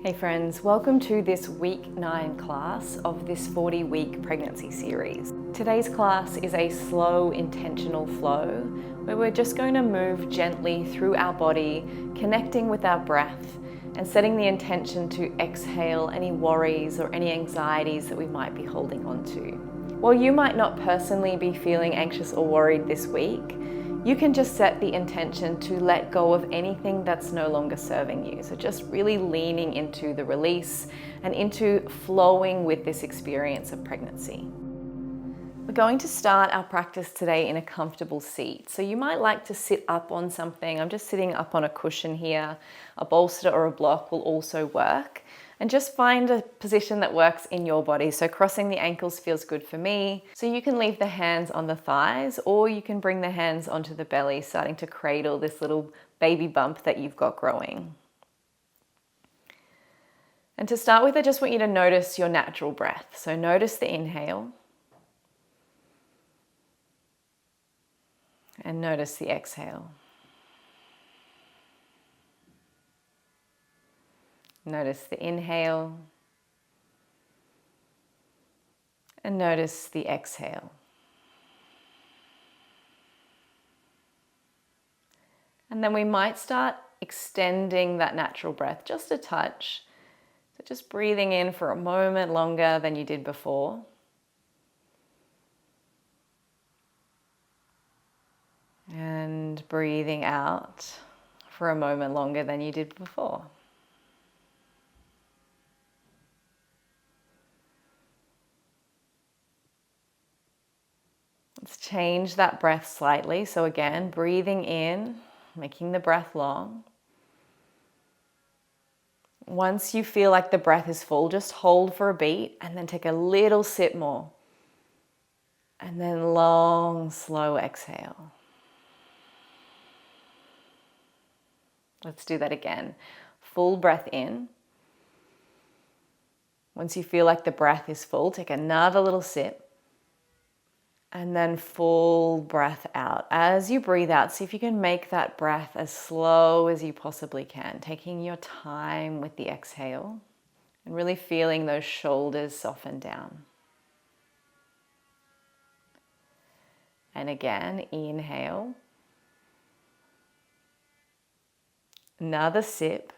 Hey friends, welcome to this week 9 class of this 40-week pregnancy series. Today's class is a slow, intentional flow where we're just going to move gently through our body, connecting with our breath and setting the intention to exhale any worries or any anxieties that we might be holding on to. While you might not personally be feeling anxious or worried this week, you can just set the intention to let go of anything that's no longer serving you. So just really leaning into the release and into flowing with this experience of pregnancy. We're going to start our practice today in a comfortable seat. So you might like to sit up on something. I'm just sitting up on a cushion here. A bolster or a block will also work. And just find a position that works in your body. So crossing the ankles feels good for me. So you can leave the hands on the thighs or you can bring the hands onto the belly, starting to cradle this little baby bump that you've got growing. And to start with, I just want you to notice your natural breath. So notice the inhale. And notice the exhale. Notice the inhale and notice the exhale. And then we might start extending that natural breath just a touch. So just breathing in for a moment longer than you did before. And breathing out for a moment longer than you did before. Let's change that breath slightly. So again, breathing in, making the breath long. Once you feel like the breath is full, just hold for a beat and then take a little sip more. And then long, slow exhale. Let's do that again. Full breath in. Once you feel like the breath is full, take another little sip. And then full breath out. As you breathe out, see if you can make that breath as slow as you possibly can, taking your time with the exhale and really feeling those shoulders soften down. And again, inhale. Another sip.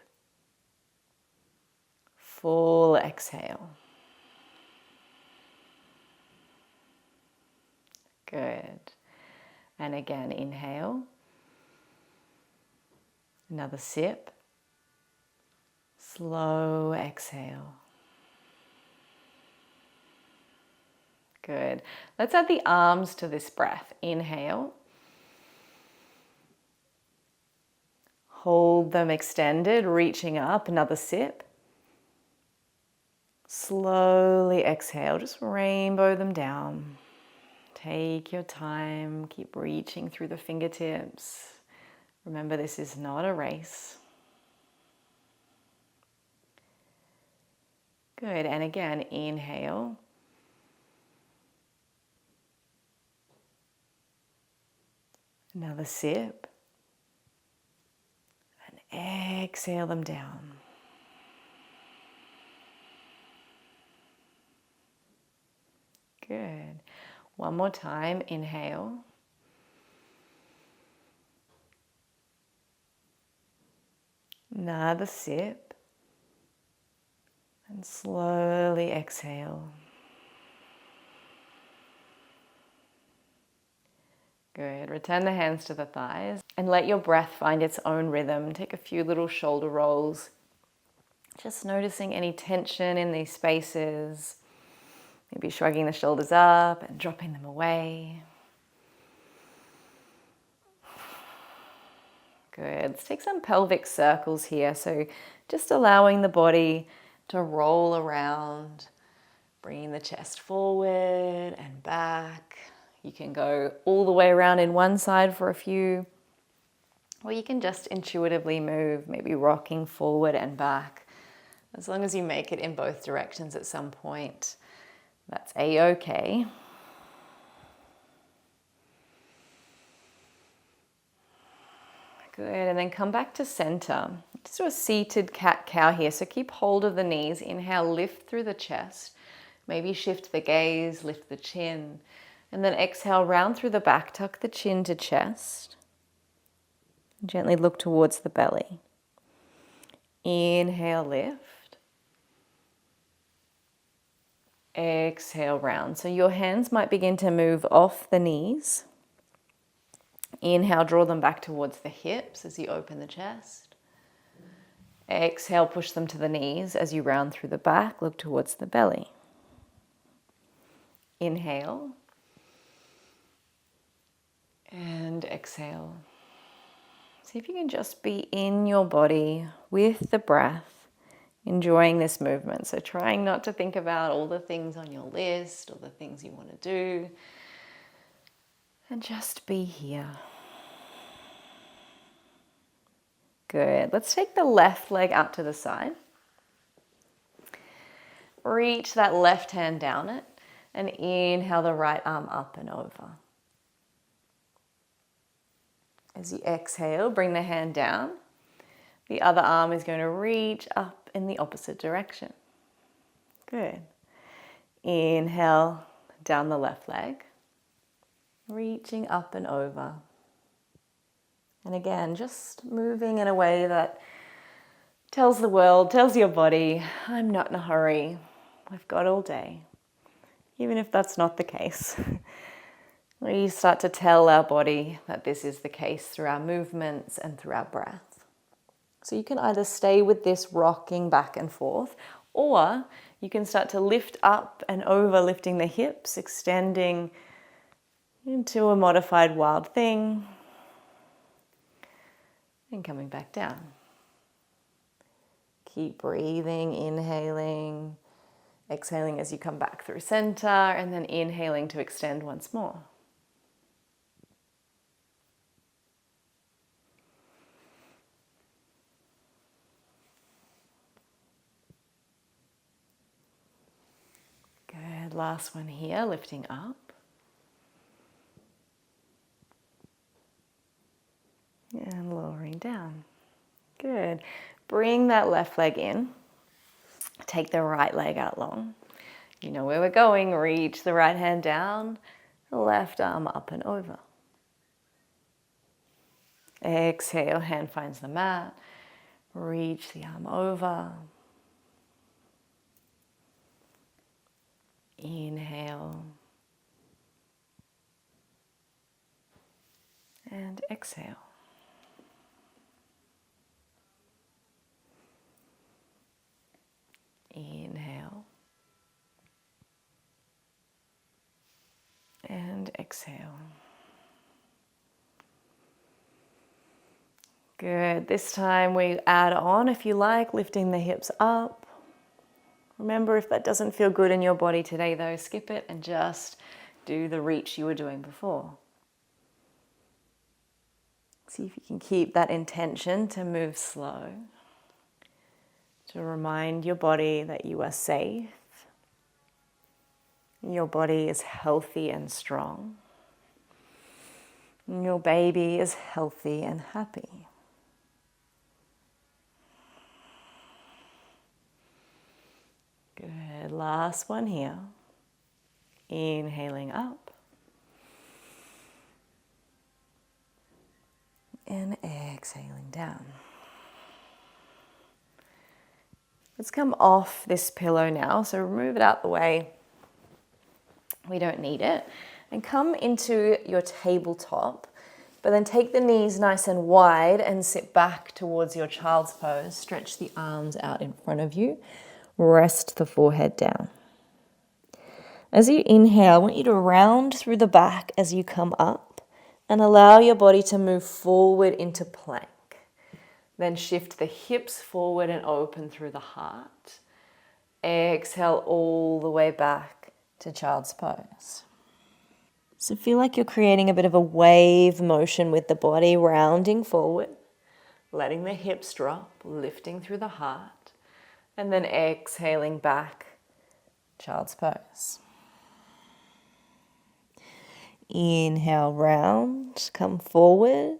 Full exhale. Good. And again, inhale. Another sip. Slow exhale. Good. Let's add the arms to this breath. Inhale. Hold them extended, reaching up. Another sip. Slowly exhale. Just rainbow them down. Take your time, keep reaching through the fingertips. Remember, this is not a race. Good, and again, inhale. Another sip. And exhale them down. Good. One more time, inhale. Another sip. And slowly exhale. Good. Return the hands to the thighs and let your breath find its own rhythm. Take a few little shoulder rolls. Just noticing any tension in these spaces. Maybe shrugging the shoulders up and dropping them away. Good. Let's take some pelvic circles here. So just allowing the body to roll around, bringing the chest forward and back. You can go all the way around in one side for a few, or you can just intuitively move, maybe rocking forward and back. As long as you make it in both directions at some point. That's a-okay. Good, and then come back to center. Just do a seated cat-cow here. So keep hold of the knees. Inhale, lift through the chest. Maybe shift the gaze, lift the chin. And then exhale, round through the back, tuck the chin to chest. Gently look towards the belly. Inhale, lift. Exhale, round. So your hands might begin to move off the knees. Inhale, draw them back towards the hips as you open the chest. Exhale, push them to the knees as you round through the back, look towards the belly. Inhale. And exhale. See if you can just be in your body with the breath, enjoying this movement. So trying not to think about all the things on your list or the things you want to do. And just be here. Good. Let's take the left leg out to the side. Reach that left hand down it and inhale the right arm up and over. As you exhale, bring the hand down. The other arm is going to reach up in the opposite direction. Good. Inhale down the left leg, reaching up and over. And again, just moving in a way that tells the world, tells your body, I'm not in a hurry. I've got all day. Even if that's not the case. We start to tell our body that this is the case through our movements and through our breath. So you can either stay with this rocking back and forth, or you can start to lift up and over, lifting the hips, extending into a modified wild thing, and coming back down. Keep breathing, inhaling, exhaling as you come back through center, and then inhaling to extend once more. Good, last one here, lifting up. And lowering down. Good. Bring that left leg in. Take the right leg out long. You know where we're going. Reach the right hand down, the left arm up and over. Exhale, hand finds the mat. Reach the arm over. Inhale. And exhale. Inhale. And exhale. Good. This time we add on, if you like, lifting the hips up. Remember, if that doesn't feel good in your body today, though, skip it and just do the reach you were doing before. See if you can keep that intention to move slow. To remind your body that you are safe. Your body is healthy and strong. And your baby is healthy and happy. Good. Last one here. Inhaling up. And exhaling down. Let's come off this pillow now. So remove it out the way. We don't need it. And come into your tabletop, but then take the knees nice and wide and sit back towards your child's pose. Stretch the arms out in front of you. Rest the forehead down. As you inhale, I want you to round through the back as you come up and allow your body to move forward into plank. Then shift the hips forward and open through the heart. Exhale all the way back to child's pose. So feel like you're creating a bit of a wave motion with the body, rounding forward, letting the hips drop, lifting through the heart, and then exhaling back, child's pose. Inhale, round, come forward.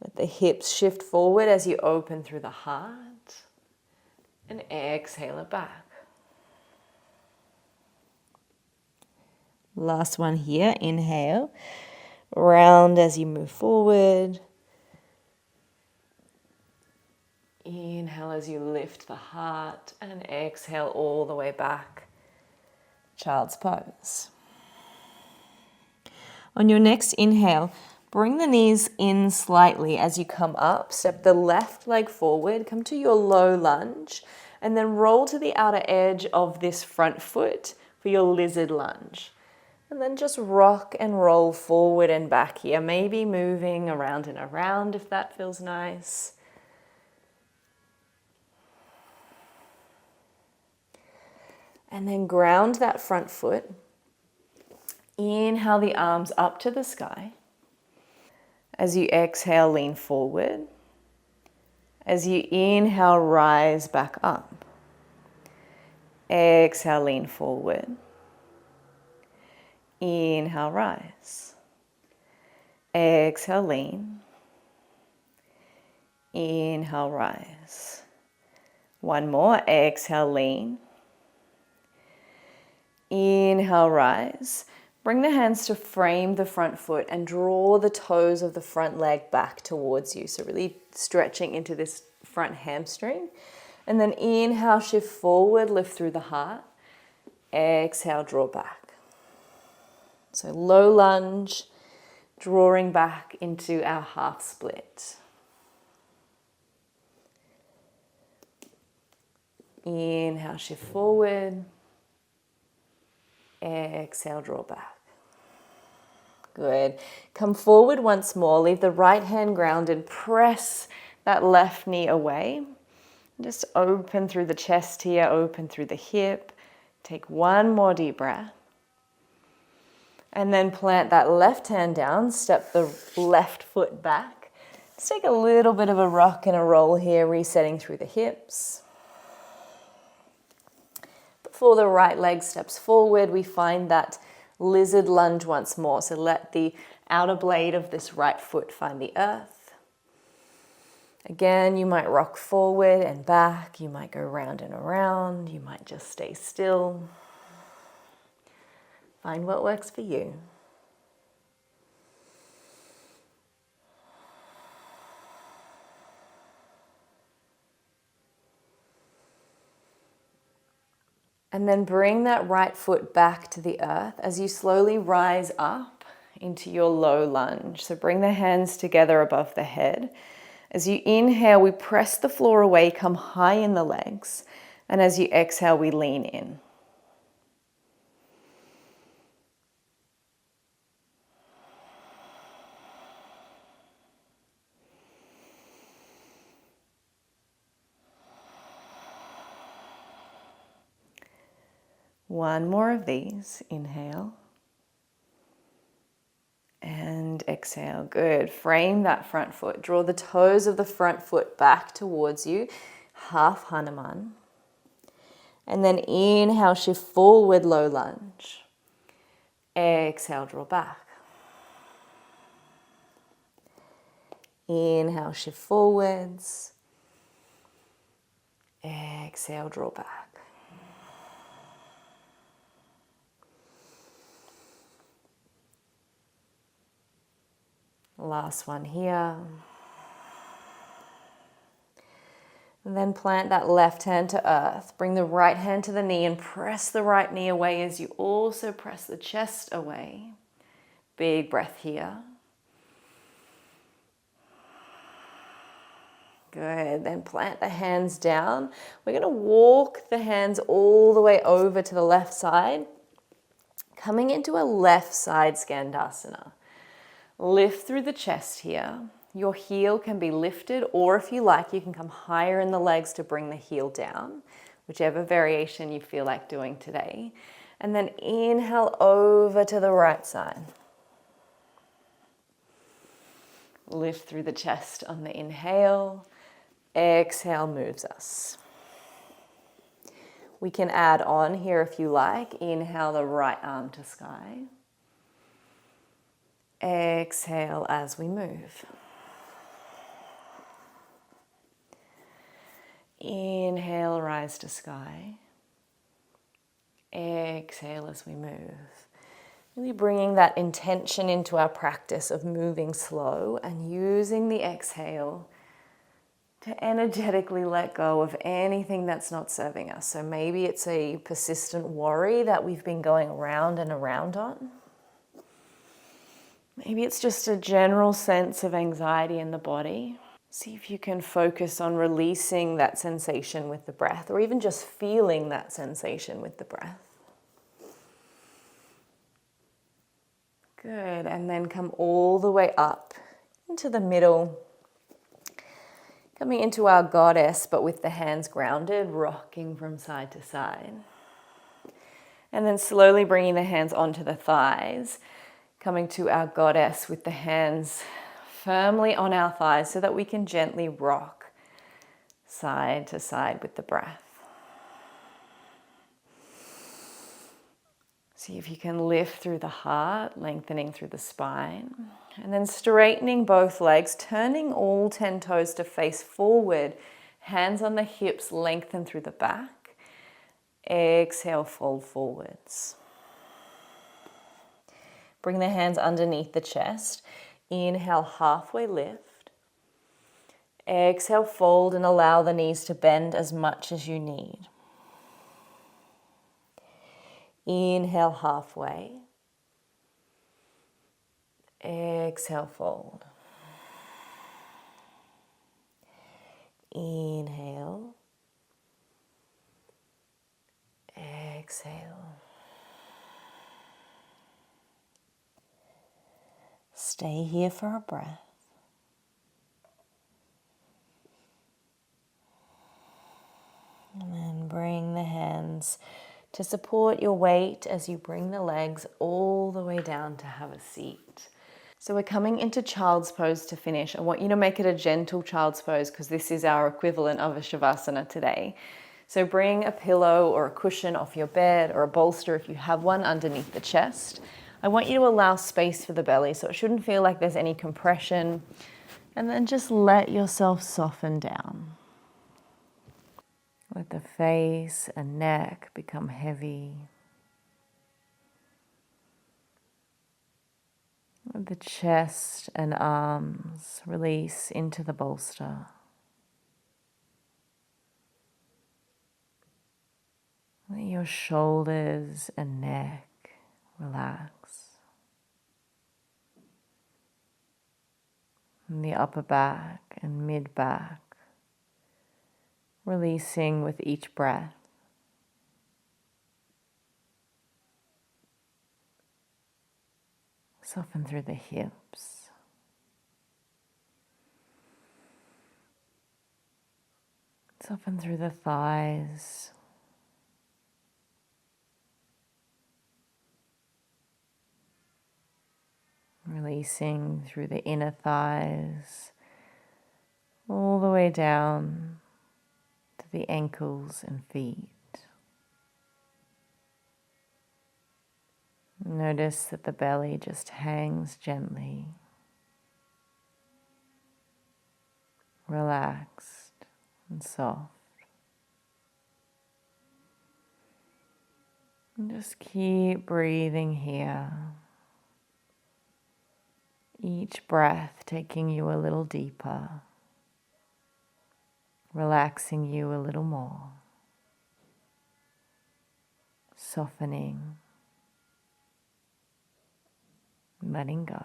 Let the hips shift forward as you open through the heart. And exhale it back. Last one here. Inhale. Round as you move forward. Inhale as you lift the heart. And exhale all the way back. Child's pose. On your next inhale, bring the knees in slightly as you come up. Step the left leg forward. Come to your low lunge. And then roll to the outer edge of this front foot for your lizard lunge. And then just rock and roll forward and back here. Maybe moving around and around if that feels nice. And then ground that front foot. Inhale the arms up to the sky. As you exhale, lean forward. As you inhale, rise back up. Exhale, lean forward. Inhale, rise. Exhale, lean. Inhale, rise. One more. Exhale, lean. Inhale, rise. Bring the hands to frame the front foot and draw the toes of the front leg back towards you. So really stretching into this front hamstring. And then inhale, shift forward, lift through the heart. Exhale, draw back. So low lunge, drawing back into our half split. Inhale, shift forward. Exhale, draw back. Good. Come forward once more. Leave the right hand grounded. Press that left knee away. Just open through the chest here, open through the hip. Take one more deep breath. And then plant that left hand down. Step the left foot back. Let's take a little bit of a rock and a roll here, resetting through the hips. Before the right leg steps forward, we find that lizard lunge once more. So let the outer blade of this right foot find the earth. Again, you might rock forward and back. You might go round and around. You might just stay still. Find what works for you. And then bring that right foot back to the earth as you slowly rise up into your low lunge. So bring the hands together above the head. As you inhale, we press the floor away, come high in the legs. And as you exhale, we lean in. One more of these. Inhale. And exhale. Good. Frame that front foot. Draw the toes of the front foot back towards you. Half Hanuman. And then inhale, shift forward, low lunge. Exhale, draw back. Inhale, shift forwards. Exhale, draw back. Last one here. And then plant that left hand to earth. Bring the right hand to the knee and press the right knee away as you also press the chest away. Big breath here. Good. Then plant the hands down. We're going to walk the hands all the way over to the left side, coming into a left side Skandasana. Lift through the chest here. Your heel can be lifted, or if you like, you can come higher in the legs to bring the heel down, whichever variation you feel like doing today. And then inhale over to the right side. Lift through the chest on the inhale. Exhale moves us. We can add on here if you like. Inhale the right arm to sky. Exhale as we move. Inhale, rise to sky. Exhale as we move. Really bringing that intention into our practice of moving slow and using the exhale to energetically let go of anything that's not serving us. So maybe it's a persistent worry that we've been going around and around on. Maybe it's just a general sense of anxiety in the body. See if you can focus on releasing that sensation with the breath, or even just feeling that sensation with the breath. Good, and then come all the way up into the middle. Coming into our goddess, but with the hands grounded, rocking from side to side. And then slowly bringing the hands onto the thighs, coming to our goddess with the hands firmly on our thighs so that we can gently rock side to side with the breath. See if you can lift through the heart, lengthening through the spine. And then straightening both legs, turning all 10 toes to face forward. Hands on the hips, lengthen through the back. Exhale, fold forwards. Bring the hands underneath the chest. Inhale, halfway lift. Exhale, fold and allow the knees to bend as much as you need. Inhale, halfway. Exhale, fold. Inhale. Exhale. Stay here for a breath. And then bring the hands to support your weight as you bring the legs all the way down to have a seat. So we're coming into child's pose to finish. I want you to make it a gentle child's pose because this is our equivalent of a shavasana today. So bring a pillow or a cushion off your bed or a bolster if you have one underneath the chest. I want you to allow space for the belly so it shouldn't feel like there's any compression. And then just let yourself soften down. Let the face and neck become heavy. Let the chest and arms release into the bolster. Let your shoulders and neck relax. And the upper back and mid back releasing with each breath. Soften through the hips. Soften through the thighs. Releasing through the inner thighs, all the way down to the ankles and feet. Notice that the belly just hangs gently, relaxed and soft. And just keep breathing here. Each breath taking you a little deeper, relaxing you a little more, softening, letting go.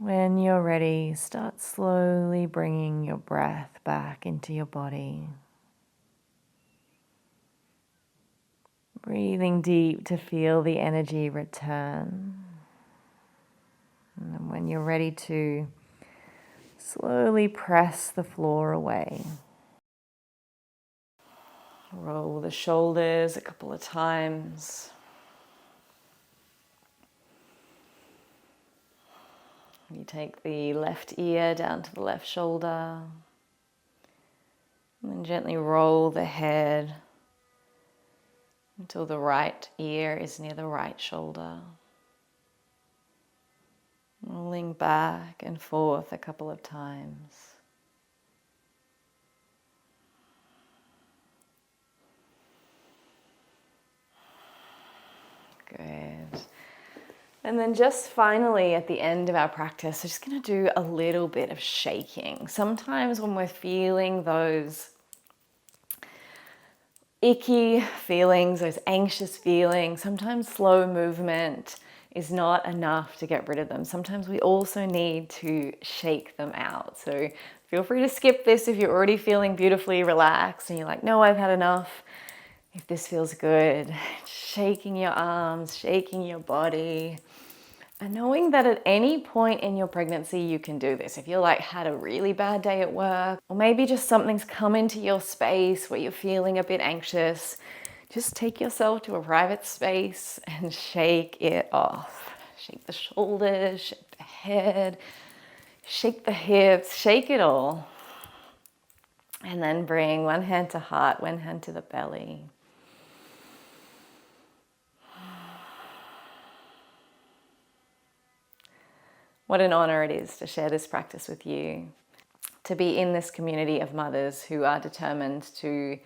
When you're ready, start slowly bringing your breath back into your body. Breathing deep to feel the energy return. And then when you're ready to, slowly press the floor away. Roll the shoulders a couple of times. You take the left ear down to the left shoulder. And then gently roll the head until the right ear is near the right shoulder. Rolling back and forth a couple of times. Good. And then just finally at the end of our practice, we're just going to do a little bit of shaking. Sometimes when we're feeling those icky feelings, those anxious feelings, sometimes slow movement is not enough to get rid of them. Sometimes we also need to shake them out. So feel free to skip this if you're already feeling beautifully relaxed and you're like, no, I've had enough. If this feels good, shaking your arms, shaking your body, and knowing that at any point in your pregnancy you can do this. If you're like had a really bad day at work, or maybe just something's come into your space where you're feeling a bit anxious, just take yourself to a private space and shake it off. Shake the shoulders, shake the head, shake the hips, shake it all. And then bring one hand to heart, one hand to the belly. What an honor it is to share this practice with you, to be in this community of mothers who are determined to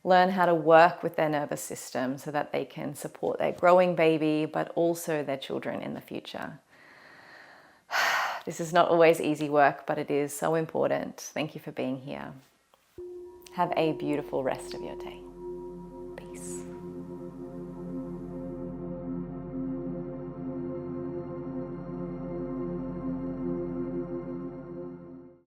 learn how to work with their nervous system so that they can support their growing baby, but also their children in the future. This is not always easy work, but it is so important. Thank you for being here. Have a beautiful rest of your day.